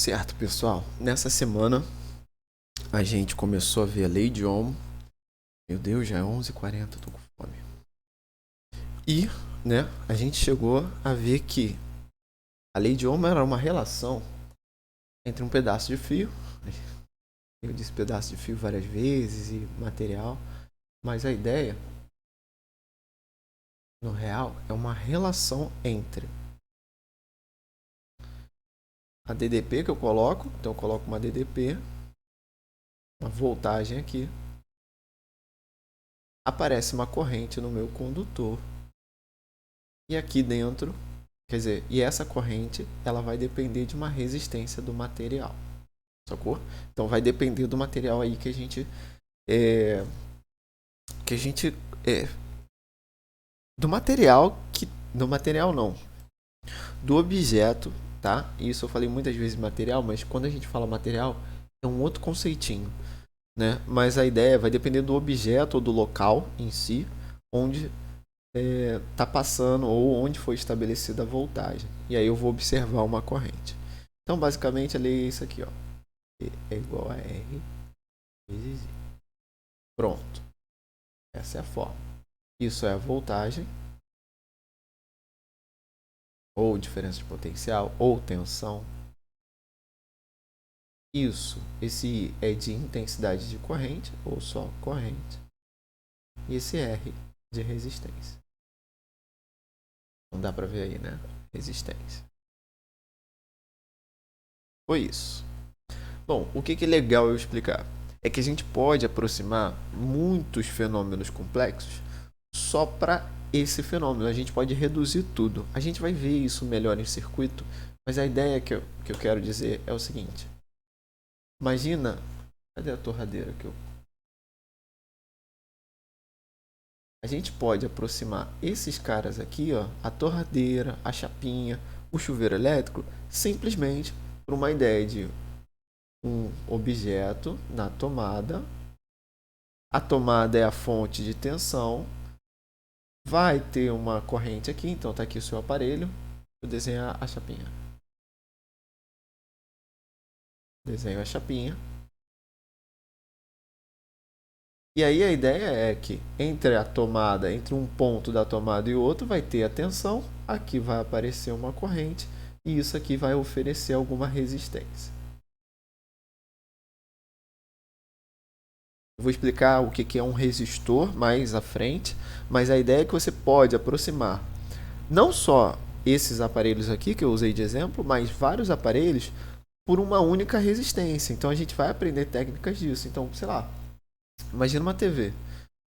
Certo, pessoal. Nessa semana a gente começou a ver a Lei de Ohm. Meu Deus, já é 11h40, tô com fome. E, a gente chegou a ver que a Lei de Ohm era uma relação entre um pedaço de fio. Eu disse pedaço de fio várias vezes e material, mas a ideia, no real, é uma relação entre a DDP que eu coloco, então eu coloco uma DDP, uma voltagem aqui, aparece uma corrente no meu condutor e aqui dentro, quer dizer, e essa corrente ela vai depender de uma resistência do material, sacou? Então vai depender do material aí que a gente do material não, do objeto, tá? Isso eu falei muitas vezes material, mas quando a gente fala material é um outro conceitinho, né? Mas a ideia vai depender do objeto ou do local em si, onde está passando ou onde foi estabelecida a voltagem. E aí eu vou observar uma corrente. Então, basicamente, a lei é isso aqui, ó. E é igual a R vezes I. Pronto. Essa é a forma. Isso é a voltagem, ou diferença de potencial, ou tensão. Esse I é de intensidade de corrente, ou só corrente. E esse R de resistência. Não dá para ver aí, né? Resistência. Foi isso. Bom, o que é legal eu explicar? É que a gente pode aproximar muitos fenômenos complexos só para esse fenômeno. A gente pode reduzir tudo. A gente vai ver isso melhor em circuito, mas a ideia que eu quero dizer é o seguinte. Imagina... Cadê a torradeira que eu... A gente pode aproximar esses caras aqui, ó, a torradeira, a chapinha, o chuveiro elétrico, simplesmente por uma ideia de um objeto na tomada. A tomada é a fonte de tensão. Vai ter uma corrente aqui, então está aqui o seu aparelho. Vou desenhar a chapinha. Desenho a chapinha. E aí a ideia é que entre a tomada, entre um ponto da tomada e outro, vai ter a tensão. Aqui vai aparecer uma corrente e isso aqui vai oferecer alguma resistência. Eu vou explicar o que é um resistor mais à frente, mas a ideia é que você pode aproximar não só esses aparelhos aqui que eu usei de exemplo, mas vários aparelhos por uma única resistência. Então a gente vai aprender técnicas disso. Então, sei lá, imagina uma TV.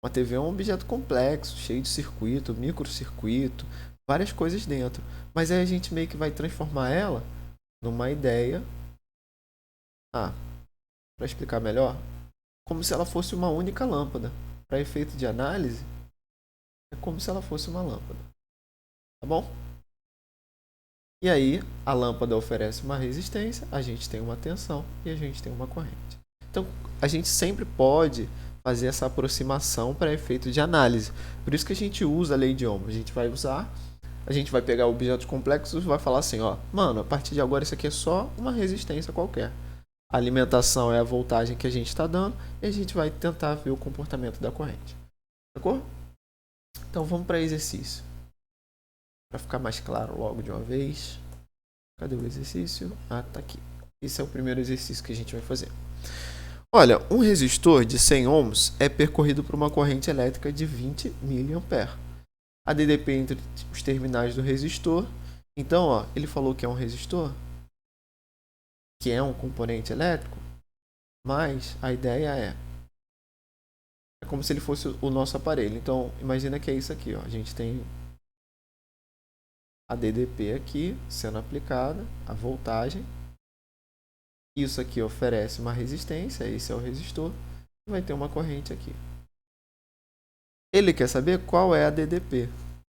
Uma TV é um objeto complexo, cheio de circuito, microcircuito, várias coisas dentro. Mas aí a gente meio que vai transformar ela numa ideia. Para explicar melhor, como se ela fosse uma única lâmpada. Para efeito de análise, é como se ela fosse uma lâmpada. Tá bom? E aí, a lâmpada oferece uma resistência, a gente tem uma tensão e a gente tem uma corrente. Então, a gente sempre pode fazer essa aproximação para efeito de análise. Por isso que a gente usa a lei de Ohm. A gente vai pegar objetos complexos e vai falar assim, ó, mano, a partir de agora isso aqui é só uma resistência qualquer. A alimentação é a voltagem que a gente está dando e a gente vai tentar ver o comportamento da corrente. Sacou? Então vamos para exercício. Para ficar mais claro logo de uma vez. Cadê o exercício? Ah, tá aqui. Esse é o primeiro exercício que a gente vai fazer. Olha, um resistor de 100 ohms é percorrido por uma corrente elétrica de 20 mA. A DDP entre os terminais do resistor. Então, ó, ele falou que é um resistor, que é um componente elétrico, mas a ideia é como se ele fosse o nosso aparelho. Então, imagina que é isso aqui, ó. A gente tem a DDP aqui sendo aplicada, a voltagem. Isso aqui oferece uma resistência, esse é o resistor, e vai ter uma corrente aqui. Ele quer saber qual é a DDP,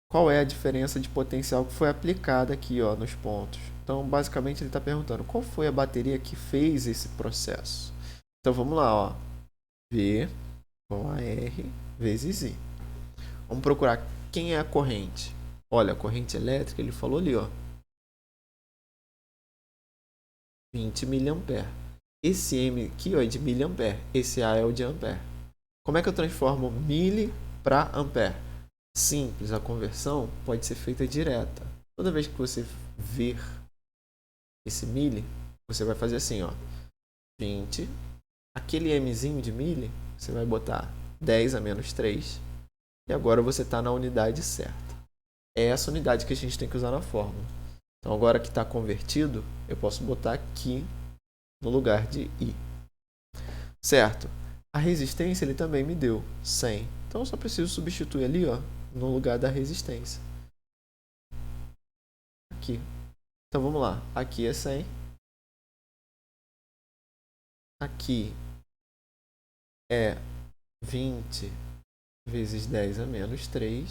qual é a diferença de potencial que foi aplicada aqui, ó, nos pontos. Então, basicamente, ele está perguntando qual foi a bateria que fez esse processo. Então, vamos lá, ó. V igual a R vezes I. Vamos procurar quem é a corrente. Olha, a corrente elétrica, ele falou ali, ó. 20 miliampere. Esse M aqui ó, é de miliampere, esse A é o de ampere. Como é que eu transformo mili para ampere? Simples, a conversão pode ser feita direta. Toda vez que você ver esse mili, você vai fazer assim, ó, 20, aquele Mzinho de mili, você vai botar 10 a menos 3, e agora você está na unidade certa. É essa unidade que a gente tem que usar na fórmula. Então agora que está convertido, eu posso botar aqui no lugar de I. Certo? A resistência ele também me deu 100. Então eu só preciso substituir ali, ó, no lugar da resistência. Aqui. Então vamos lá. Aqui é 100. Aqui é 20 vezes 10 a menos 3.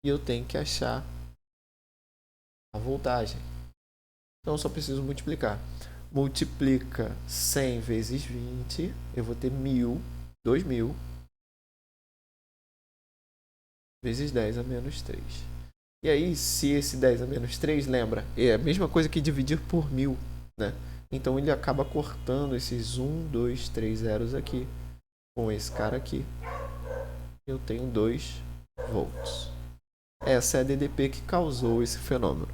E eu tenho que achar a voltagem. Então eu só preciso multiplicar. Multiplica 100 vezes 20. Eu vou ter 1000, 2000. Vezes 10 a menos 3. E aí, se esse 10 a menos 3, lembra, é a mesma coisa que dividir por 1000, né? Então ele acaba cortando esses 1, 2, 3 zeros aqui com esse cara aqui. Eu tenho 2 volts. Essa é a DDP que causou esse fenômeno.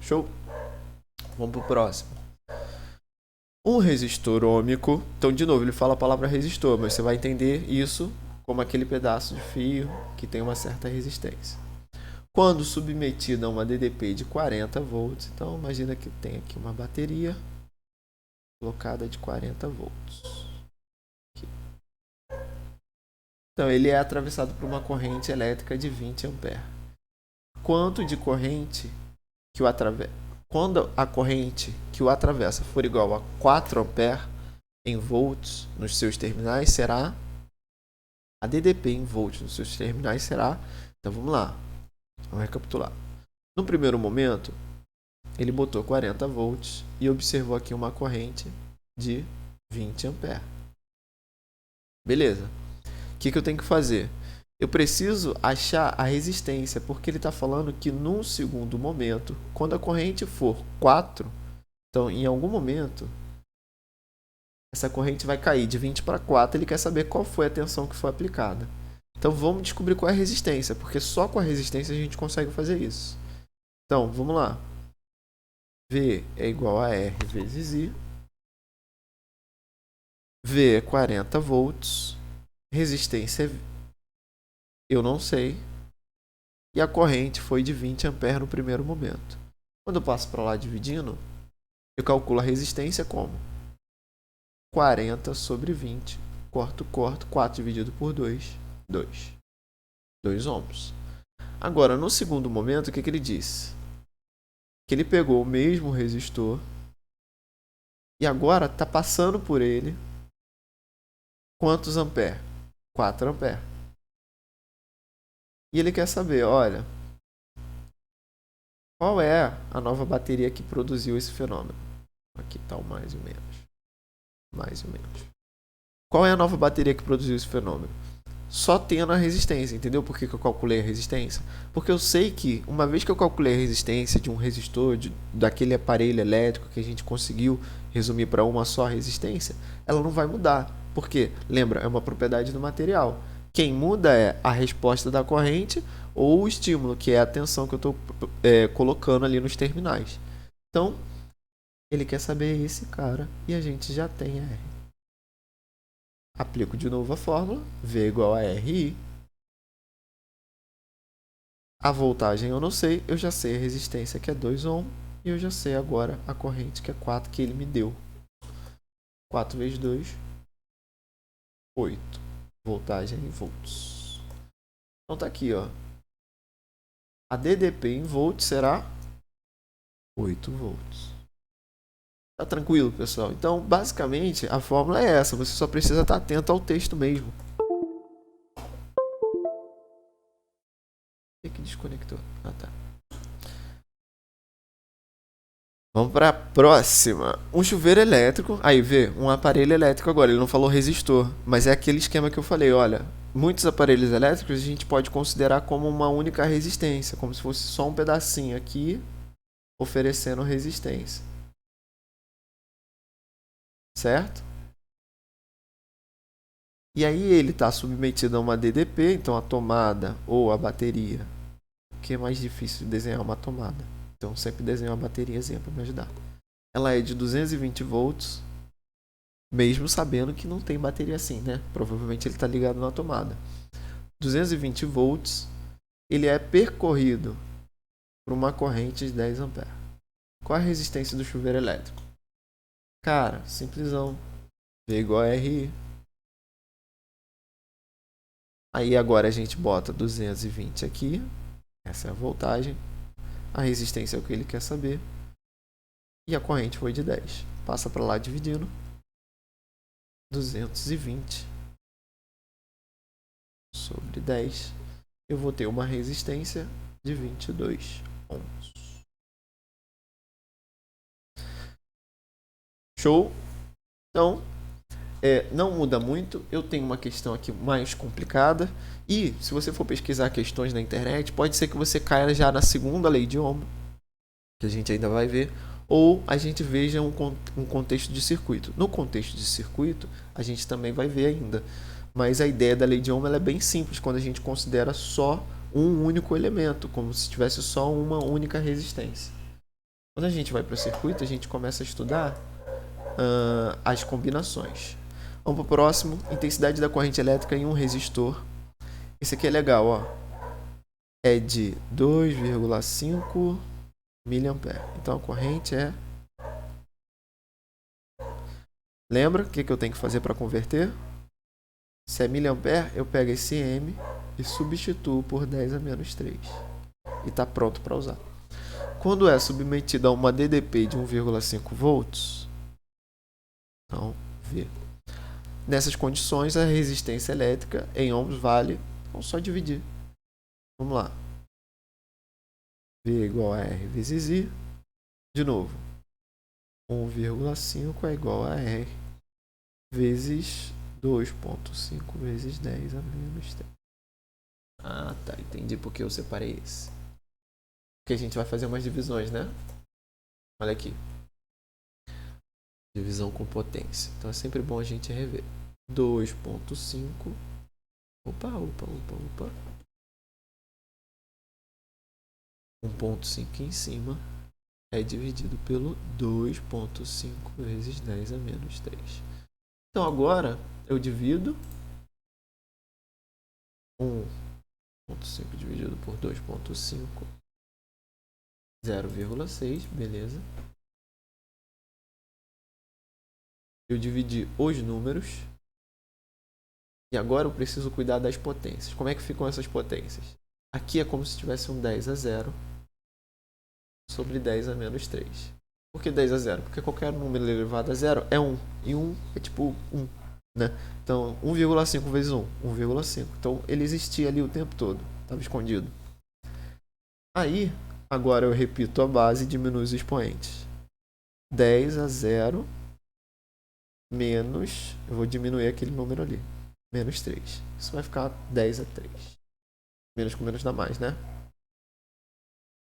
Show? Vamos para o próximo. Um resistor ôhmico. Então, de novo, ele fala a palavra resistor, mas você vai entender isso como aquele pedaço de fio que tem uma certa resistência. Quando submetido a uma DDP de 40 volts, então imagina que tem aqui uma bateria colocada de 40 volts. Aqui. Então ele é atravessado por uma corrente elétrica de 20 amperes. Quanto de corrente que o atravessa? Quando a corrente que o atravessa for igual a 4 amperes em volts nos seus terminais, será a DDP em volts nos seus terminais será. Então vamos lá. Vamos recapitular. No primeiro momento, ele botou 40 volts e observou aqui uma corrente de 20 amperes. Beleza. O que eu tenho que fazer? Eu preciso achar a resistência, porque ele está falando que num segundo momento, quando a corrente for 4, então em algum momento, essa corrente vai cair de 20 para 4, ele quer saber qual foi a tensão que foi aplicada. Então vamos descobrir qual é a resistência, porque só com a resistência a gente consegue fazer isso. Então, vamos lá. V é igual a R vezes I. V é 40 volts. Resistência eu não sei. E a corrente foi de 20 amperes no primeiro momento. Quando eu passo para lá dividindo, eu calculo a resistência como 40 sobre 20. Corto. 4 dividido por 2. 2 ohms. Agora, no segundo momento, o que ele disse? Que ele pegou o mesmo resistor e agora está passando por ele quantos amperes? 4 amperes. E ele quer saber, olha, qual é a nova bateria que produziu esse fenômeno? Aqui está o mais e o menos. Mais e o menos. Qual é a nova bateria que produziu esse fenômeno? Só tendo a resistência, entendeu por que eu calculei a resistência? Porque eu sei que, uma vez que eu calculei a resistência de um resistor, daquele aparelho elétrico que a gente conseguiu resumir para uma só resistência, ela não vai mudar. Porque, lembra, é uma propriedade do material. Quem muda é a resposta da corrente ou o estímulo, que é a tensão que eu estou colocando ali nos terminais. Então, ele quer saber esse cara e a gente já tem R. Aplico de novo a fórmula, V igual a RI. A voltagem eu não sei, eu já sei a resistência que é 2 ohm e eu já sei agora a corrente que é 4 que ele me deu. 4 vezes 2, 8. Voltagem em volts. Então tá aqui, ó. A DDP em volts será 8 volts. Tá tranquilo, pessoal? Então, basicamente, a fórmula é essa. Você só precisa estar atento ao texto mesmo. O que desconectou? Ah, tá. Vamos para a próxima. Um chuveiro elétrico. Aí, vê, um aparelho elétrico agora. Ele não falou resistor, mas é aquele esquema que eu falei. Olha, muitos aparelhos elétricos a gente pode considerar como uma única resistência, como se fosse só um pedacinho aqui oferecendo resistência. certo? E aí ele está submetido a uma DDP, então a tomada ou a bateria, que é mais difícil de desenhar uma tomada. Então sempre desenho uma bateriazinha para me ajudar. Ela é de 220 volts, mesmo sabendo que não tem bateria assim, né? Provavelmente ele está ligado na tomada. 220 volts, ele é percorrido por uma corrente de 10 amperes. Qual a resistência do chuveiro elétrico? Cara, simplesão. V igual a RI. Aí agora a gente bota 220 aqui. Essa é a voltagem. A resistência é o que ele quer saber. E a corrente foi de 10. Passa para lá dividindo. 220 sobre 10. Eu vou ter uma resistência de 22 ohms. Show? Então, não muda muito. Eu tenho uma questão aqui mais complicada. E se você for pesquisar questões na internet, pode ser que você caia já na segunda lei de Ohm, que a gente ainda vai ver, ou a gente veja um contexto de circuito. No contexto de circuito, a gente também vai ver ainda. Mas a ideia da lei de Ohm ela é bem simples quando a gente considera só um único elemento, como se tivesse só uma única resistência. Quando a gente vai para o circuito, a gente começa a estudar as combinações. Vamos para o próximo. Intensidade da corrente elétrica em um resistor. Esse aqui é legal, ó. É de 2,5 miliampere. Então a corrente é... Lembra o que eu tenho que fazer para converter? Se é miliampere, eu pego esse M e substituo por 10 a menos 3. E está pronto para usar. Quando é submetido a uma DDP de 1,5 volts, então, V. Nessas condições, a resistência elétrica em ohms vale, vamos só dividir. Vamos lá. V igual a R vezes I. De novo. 1,5 é igual a R vezes 2,5 vezes 10 a menos 3. Ah, tá. Entendi porque eu separei esse. Porque a gente vai fazer umas divisões, né? Olha aqui. Divisão com potência. Então é sempre bom a gente rever. 2,5. Opa. 1,5 em cima é dividido pelo 2,5 vezes 10 a menos 3. Então agora eu divido 1,5 dividido por 2,5, 0,6, beleza. Eu dividi os números. E agora eu preciso cuidar das potências. Como é que ficam essas potências? Aqui é como se tivesse um 10 a 0 sobre 10 a menos 3. Por que 10 a 0? Porque qualquer número elevado a 0 é 1. E 1 é tipo 1. Né? Então, 1,5 vezes 1. 1,5. Então, ele existia ali o tempo todo. Estava escondido. Aí, agora eu repito a base e diminuo os expoentes. 10 a 0 menos... Eu vou diminuir aquele número ali. Menos 3. Isso vai ficar 10 a 3. Menos com menos dá mais, né?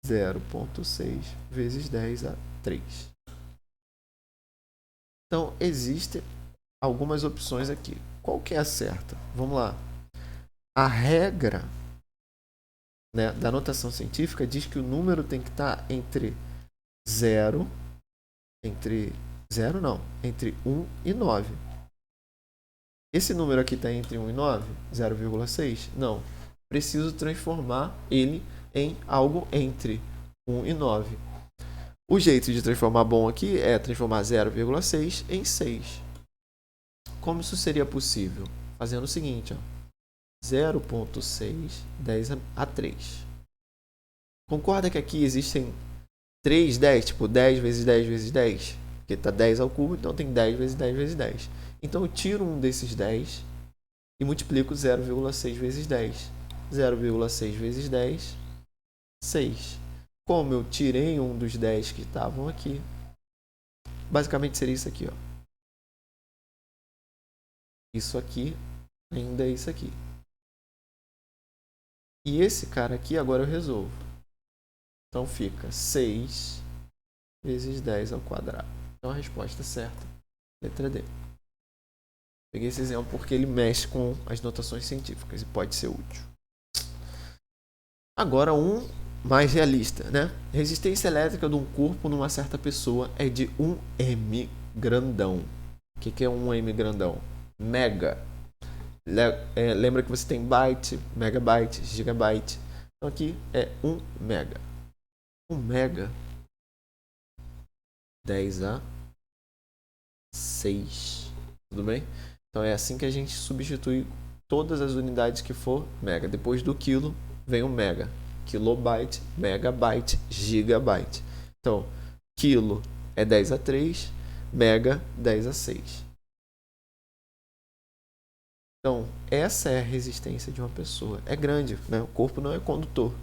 0,6 vezes 10 a 3. Então, existem algumas opções aqui. Qual que é a certa? Vamos lá. A regra, né, da notação científica diz que o número tem que estar entre 0, entre 1 e 9. Esse número aqui está entre 1 e 9, 0,6? Não. Preciso transformar ele em algo entre 1 e 9. O jeito de transformar bom aqui é transformar 0,6 em 6. Como isso seria possível? Fazendo o seguinte, ó. 0,6, 10 a 3. Concorda que aqui existem 3 10, tipo 10 vezes 10 vezes 10? Porque está 10 ao cubo, então tem 10 vezes 10 vezes 10. Então eu tiro um desses 10 e multiplico 0,6 vezes 10. 0,6 vezes 10, 6. Como eu tirei um dos 10 que estavam aqui, basicamente seria isso aqui, ó. Isso aqui ainda é isso aqui. E esse cara aqui agora eu resolvo. Então fica 6 vezes 10 ao quadrado. Então a resposta certa Letra D. Peguei esse exemplo porque ele mexe com as notações científicas e pode ser útil. Agora um mais realista, né? Resistência elétrica de um corpo numa certa pessoa é de 1 M grandão. O que é 1 M grandão? Mega. Lembra que você tem byte, megabyte, gigabyte. Então aqui é 1 mega. 1 mega 10 a 6. Tudo bem? Então é assim que a gente substitui todas as unidades que for mega. Depois do quilo vem o mega. Kilobyte, megabyte, gigabyte. Então, quilo é 10 a 3, mega 10 a 6. Então, essa é a resistência de uma pessoa. É grande, né? O corpo não é condutor.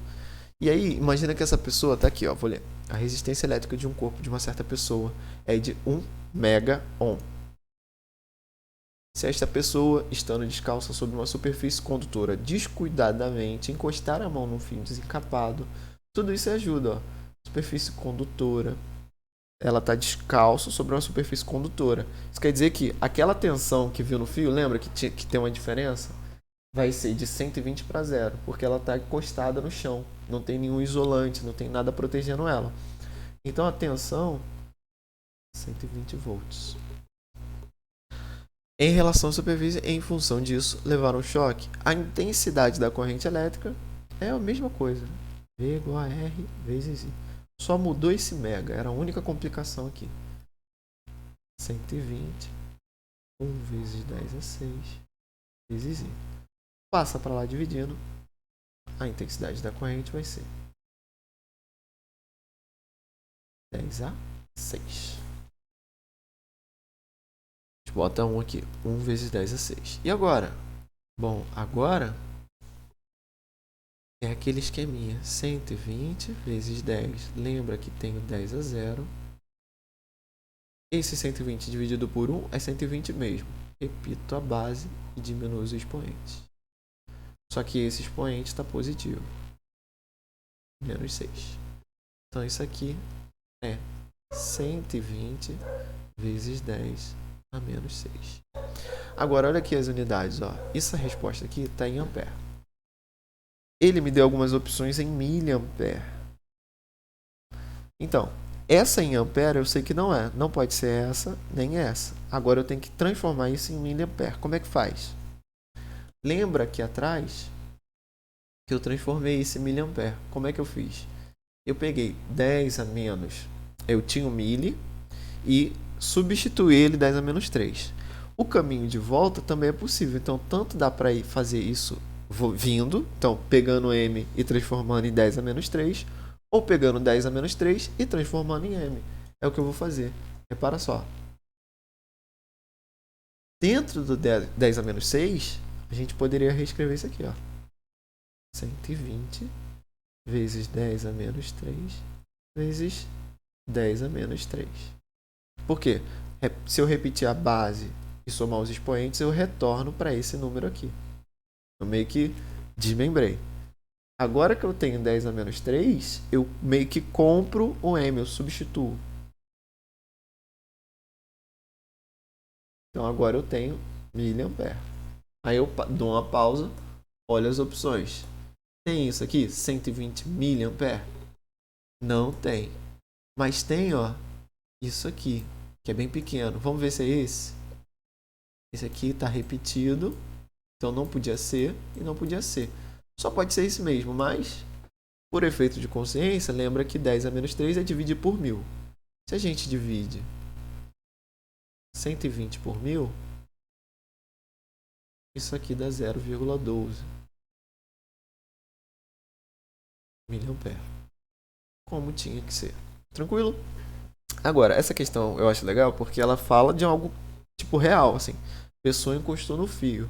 E aí, imagina que essa pessoa está aqui, ó, vou ler. A resistência elétrica de um corpo de uma certa pessoa é de 1 mega ohm. Se esta pessoa, estando descalça sobre uma superfície condutora, descuidadamente encostar a mão num fio desencapado, tudo isso ajuda, ó. Superfície condutora. Ela está descalço sobre uma superfície condutora. Isso quer dizer que aquela tensão que viu no fio, lembra que tem uma diferença? Vai ser de 120 para 0, porque ela está encostada no chão. Não tem nenhum isolante, não tem nada protegendo ela. Então a tensão, 120 volts. Em relação à superfície, em função disso, levar um choque. A intensidade da corrente elétrica é a mesma coisa. V igual a R vezes I. Só mudou esse mega, era a única complicação aqui. 120, 1 vezes 10 a 6, vezes I. Passa para lá dividindo, a intensidade da corrente vai ser 10 a 6. A gente bota 1 aqui, 1 vezes 10 a 6. E agora? Bom, agora é aquele esqueminha, 120 vezes 10. Lembra que tem o 10 a 0. Esse 120 dividido por 1 é 120 mesmo. Repito a base e diminuo os expoentes. Só que esse expoente está positivo. Menos 6. Então isso aqui é 120 vezes 10 a menos 6. Agora olha aqui as unidades. Ó. Essa resposta aqui está em ampere. Ele me deu algumas opções em miliampere. Então, essa em ampere eu sei que não é. Não pode ser essa, nem essa. Agora eu tenho que transformar isso em miliampere. Como é que faz? Lembra aqui atrás que eu transformei esse miliampere. Como é que eu fiz? Eu peguei 10 a menos. Eu tinha o mili e substituí ele 10 a menos 3. O caminho de volta também é possível. Então, tanto dá para ir fazer isso vindo, então pegando M e transformando em 10 a menos 3, ou pegando 10 a menos 3 e transformando em M. É o que eu vou fazer. Repara só. Dentro do 10 a menos 6, a gente poderia reescrever isso aqui, ó. 120 vezes 10 a menos 3 vezes 10 a menos 3. Por quê? Se eu repetir a base e somar os expoentes, eu retorno para esse número aqui. Eu meio que desmembrei. Agora que eu tenho 10 a menos 3, eu meio que compro o M, eu substituo. Então agora eu tenho miliampere. Aí eu dou uma pausa, olho as opções. Tem isso aqui, 120 miliampere? Não tem. Mas tem, ó, isso aqui, que é bem pequeno. Vamos ver se é esse. Esse aqui está repetido. Então não podia ser e não podia ser. Só pode ser esse mesmo, mas por efeito de consciência, lembra que 10 a menos 3 é dividir por 1000. Se a gente divide 120 por 1000, isso aqui dá 0,12 miliampere. Como tinha que ser. Tranquilo? Agora, essa questão eu acho legal porque ela fala de algo tipo real, assim. A pessoa encostou no fio,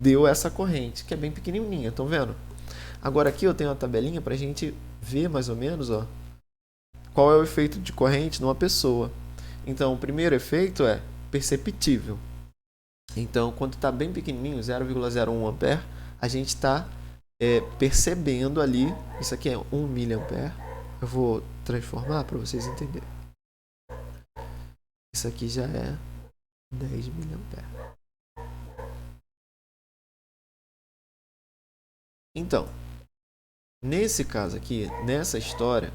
deu essa corrente, que é bem pequenininha, estão vendo? Agora aqui eu tenho uma tabelinha para a gente ver mais ou menos, ó, qual é o efeito de corrente numa pessoa. Então, o primeiro efeito é perceptível. Então, quando está bem pequenininho, 0,01 ampere, a gente está percebendo ali, isso aqui é 1 miliampere. Eu vou transformar para vocês entenderem. Isso aqui já é 10 miliamperes. Então, nesse caso aqui, nessa história,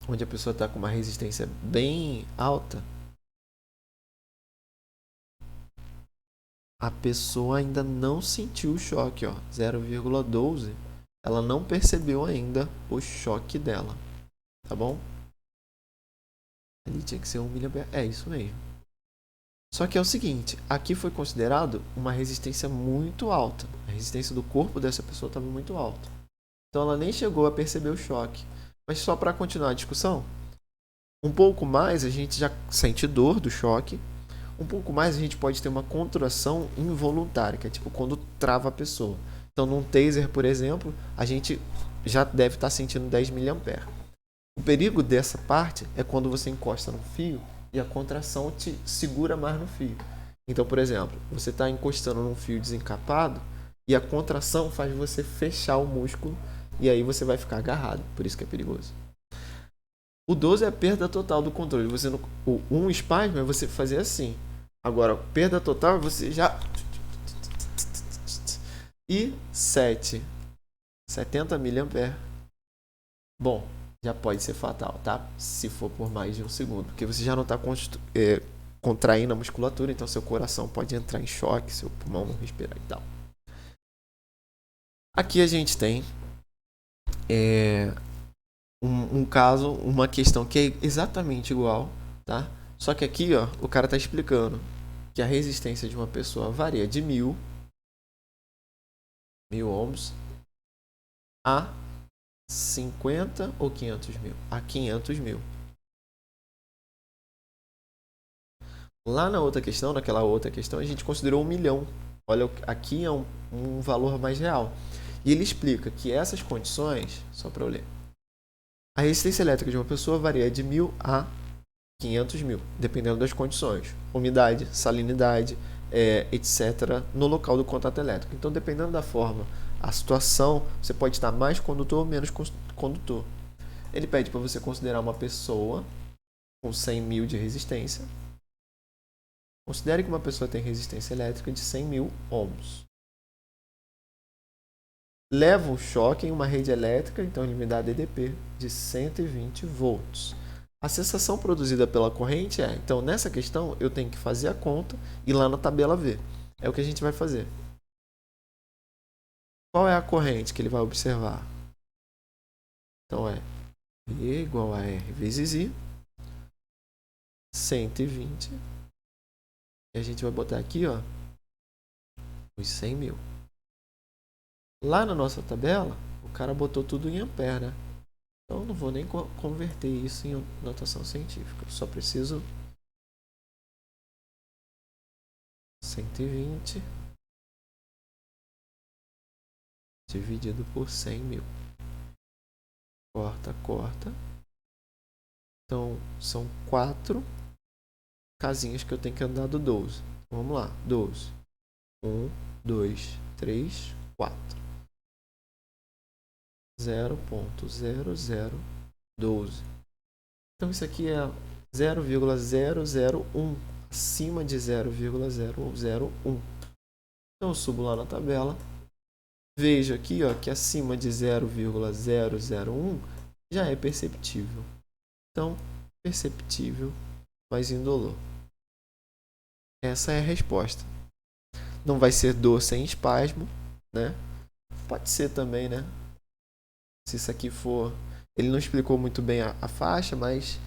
onde a pessoa está com uma resistência bem alta, a pessoa ainda não sentiu o choque, ó, 0,12. Ela não percebeu ainda o choque dela, tá bom? Ali tinha que ser 1 miliampere. É isso mesmo. Só que é o seguinte, aqui foi considerado uma resistência muito alta. A resistência do corpo dessa pessoa estava muito alta. Então ela nem chegou a perceber o choque. Mas só para continuar a discussão, um pouco mais a gente já sente dor do choque. Um pouco mais a gente pode ter uma contração involuntária, que é tipo quando trava a pessoa. Então num taser, por exemplo, a gente já deve estar sentindo 10 miliamperes. O perigo dessa parte é quando você encosta no fio e a contração te segura mais no fio. Então, por exemplo, você está encostando num fio desencapado e a contração faz você fechar o músculo e aí você vai ficar agarrado. Por isso que é perigoso. O 12 é a perda total do controle. Você não, o espasmo é você fazer assim. Agora, perda total é você já... E 70 miliamperes. Bom, já pode ser fatal, tá? Se for por mais de um segundo. Porque você já não está contraindo a musculatura, então seu coração pode entrar em choque, seu pulmão não respirar e tal. Aqui a gente tem um caso, uma questão que é exatamente igual, tá? Só que aqui, ó, o cara tá explicando que a resistência de uma pessoa varia de 1000 ohms a 50 ou 500 mil? A 500 mil. Lá na outra questão, naquela outra questão, a gente considerou 1 milhão. Olha, aqui é um valor mais real. E ele explica que essas condições, só para eu ler, a resistência elétrica de uma pessoa varia de 1000 a 500 mil, dependendo das condições. Umidade, salinidade, etc. no local do contato elétrico. Então, dependendo da forma, a situação, você pode estar mais condutor ou menos condutor. Ele pede para você considerar uma pessoa com 100 mil de resistência. Considere que uma pessoa tem resistência elétrica de 100 mil ohms. Leva um choque em uma rede elétrica, então ele me dá DDP de 120 volts. A sensação produzida pela corrente então nessa questão eu tenho que fazer a conta e lá na tabela ver. É o que a gente vai fazer. Qual é a corrente que ele vai observar? Então é V igual a R vezes I, 120. E a gente vai botar aqui, ó, os 100 mil. Lá na nossa tabela, o cara botou tudo em ampere, né? Então, eu não vou nem converter isso em notação científica. Eu só preciso 120 dividido por 100 mil. Corta, corta. Então, são 4 casinhas que eu tenho que andar do 12. Então, vamos lá. 12. 1, 2, 3, 4. 0.0012. Então, isso aqui é 0,001. Acima de 0,001. Então, eu subo lá na tabela. Vejo aqui, ó, que acima de 0,001 já é perceptível. Então, perceptível, mas indolor. Essa é a resposta. Não vai ser dor sem espasmo, né? Pode ser também, né? Se isso aqui for... Ele não explicou muito bem a faixa, mas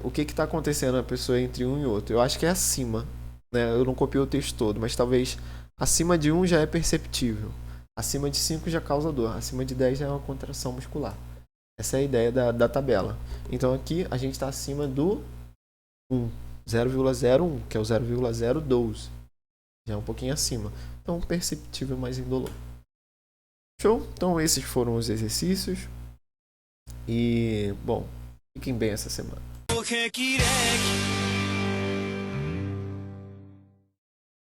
o que está acontecendo na pessoa entre um e outro? Eu acho que é acima, né? Eu não copiei o texto todo, mas talvez acima de 1 já é perceptível. Acima de 5 já causa dor. Acima de 10 já é uma contração muscular. Essa é a ideia da tabela. Então aqui a gente está acima do 1, 0,01, que é o 0,012. Já é um pouquinho acima. Então perceptível, mas indolor. Show? Então esses foram os exercícios. E, bom, fiquem bem essa semana.